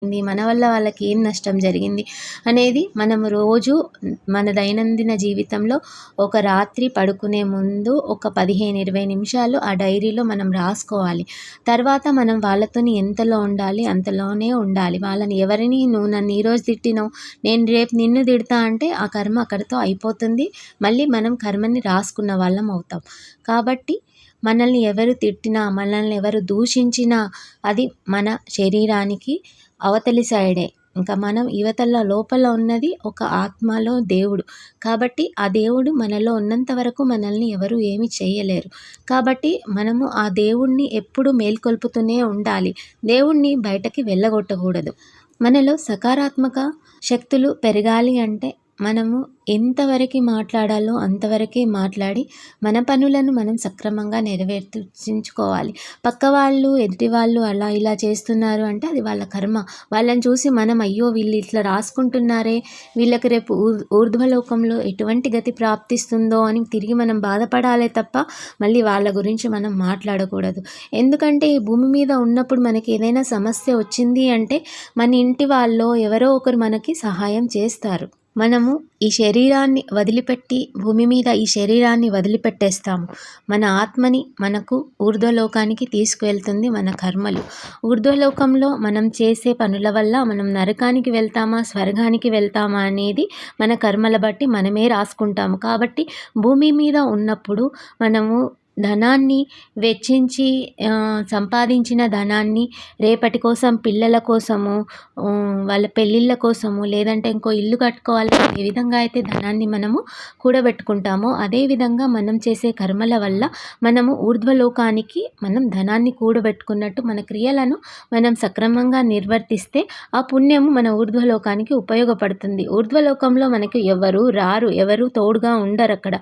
మన వల్ల వాళ్ళకి ఏం నష్టం జరిగింది అనేది మనం రోజు మన దైనందిన జీవితంలో ఒక రాత్రి పడుకునే ముందు ఒక 15-20 నిమిషాలు ఆ డైరీలో మనం రాసుకోవాలి. తర్వాత మనం వాళ్ళతోని ఎంతలో ఉండాలి అంతలోనే ఉండాలి. వాళ్ళని ఎవరిని నువ్వు నన్ను ఈరోజు తిట్టినావు, నేను రేపు నిన్ను తిడతా అంటే ఆ కర్మ అక్కడితో అయిపోతుంది. మళ్ళీ మనం కర్మని రాసుకున్న వాళ్ళం అవుతాం. కాబట్టి మనల్ని ఎవరు తిట్టినా, మనల్ని ఎవరు దూషించినా అది మన శరీరానికి అవతలి సైడే. ఇంకా మనం యువతల లోపల ఉన్నది ఒక ఆత్మలో దేవుడు. కాబట్టి ఆ దేవుడు మనలో ఉన్నంత వరకు మనల్ని ఎవరు ఏమి చేయలేరు. కాబట్టి మనము ఆ దేవుడిని ఎప్పుడు మేల్కొల్పుతూనే ఉండాలి. దేవుడిని బయటకి వెళ్ళగొట్టకూడదు. మనలో సకారాత్మక శక్తులు పెరగాలి అంటే మనము ఎంతవరకు మాట్లాడాలో అంతవరకే మాట్లాడి మన పనులను మనం సక్రమంగా నెరవేర్చించుకోవాలి. పక్క వాళ్ళు, ఎదుటి వాళ్ళు అలా ఇలా చేస్తున్నారు అంటే అది వాళ్ళ కర్మ. వాళ్ళని చూసి మనం అయ్యో వీళ్ళు ఇట్లా రాసుకుంటున్నారే, వీళ్ళకి రేపు ఊర్ధ్వలోకంలో ఎటువంటి గతి ప్రాప్తిస్తుందో అని తిరిగి మనం బాధపడాలే తప్ప మళ్ళీ వాళ్ళ గురించి మనం మాట్లాడకూడదు. ఎందుకంటే ఈ భూమి మీద ఉన్నప్పుడు మనకి ఏదైనా సమస్య వచ్చింది అంటే మన ఇంటి వాళ్ళో ఎవరో ఒకరు మనకి సహాయం చేస్తారు. మనము ఈ శరీరాన్ని వదిలిపెట్టి భూమి మీద ఈ శరీరాన్ని వదిలిపెట్టేస్తాము. మన ఆత్మని మనకు ఊర్ధ్వలోకానికి తీసుకువెళ్తుంది మన కర్మలు. ఊర్ధ్వలోకంలో మనం చేసే పనుల వల్ల మనం నరకానికి వెళ్తామా, స్వర్గానికి వెళ్తామా అనేది మన కర్మల బట్టి మనమే రాసుకుంటాము. కాబట్టి భూమి మీద ఉన్నప్పుడు మనము ధనాన్ని వెచ్చించి సంపాదించిన ధనాన్ని రేపటి కోసం పిల్లల కోసము, వాళ్ళ పెళ్ళిళ్ళ కోసము, లేదంటే ఇంకో ఇల్లు కట్టుకోవాలి ఏ విధంగా అయితే ధనాన్ని మనము కూడబెట్టుకుంటామో అదేవిధంగా మనం చేసే కర్మల వల్ల మనము ఊర్ధ్వలోకానికి మనం ధనాన్ని కూడబెట్టుకున్నట్టు మన క్రియలను మనం సక్రమంగా నిర్వర్తిస్తే ఆ పుణ్యము మన ఊర్ధ్వలోకానికి ఉపయోగపడుతుంది. ఊర్ధ్వలోకంలో మనకి ఎవరు రారు, ఎవరు తోడుగా ఉండరు. అక్కడ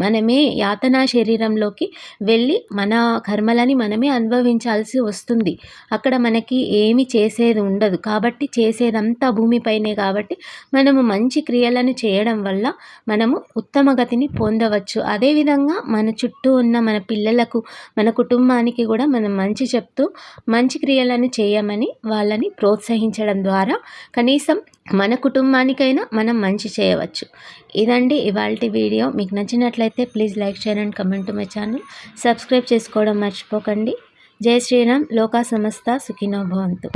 మనమే యాతనా శరీరంలోకి వెళ్ళి మన కర్మలని మనమే అనుభవించాల్సి వస్తుంది. అక్కడ మనకి ఏమి చేసేది ఉండదు. కాబట్టి చేసేదంతా భూమిపైనే. కాబట్టి మనము మంచి క్రియలను చేయడం వల్ల మనము ఉత్తమ గతిని పొందవచ్చు. అదేవిధంగా మన చుట్టూ ఉన్న మన పిల్లలకు, మన కుటుంబానికి కూడా మనం మంచి చెప్తూ మంచి క్రియలను చేయమని వాళ్ళని ప్రోత్సహించడం ద్వారా కనీసం మన కుటుంబానికైనా మనం మంచి చేయవచ్చు. ఇదండి ఇవాల్టి వీడియో. మీకు నచ్చినట్లయితే please like, share and comment to my channel. Subscribe చేసుకోవడం మర్చిపోకండి. జై శ్రీరామ్. లోకా సమస్త సుఖినో భవంతు.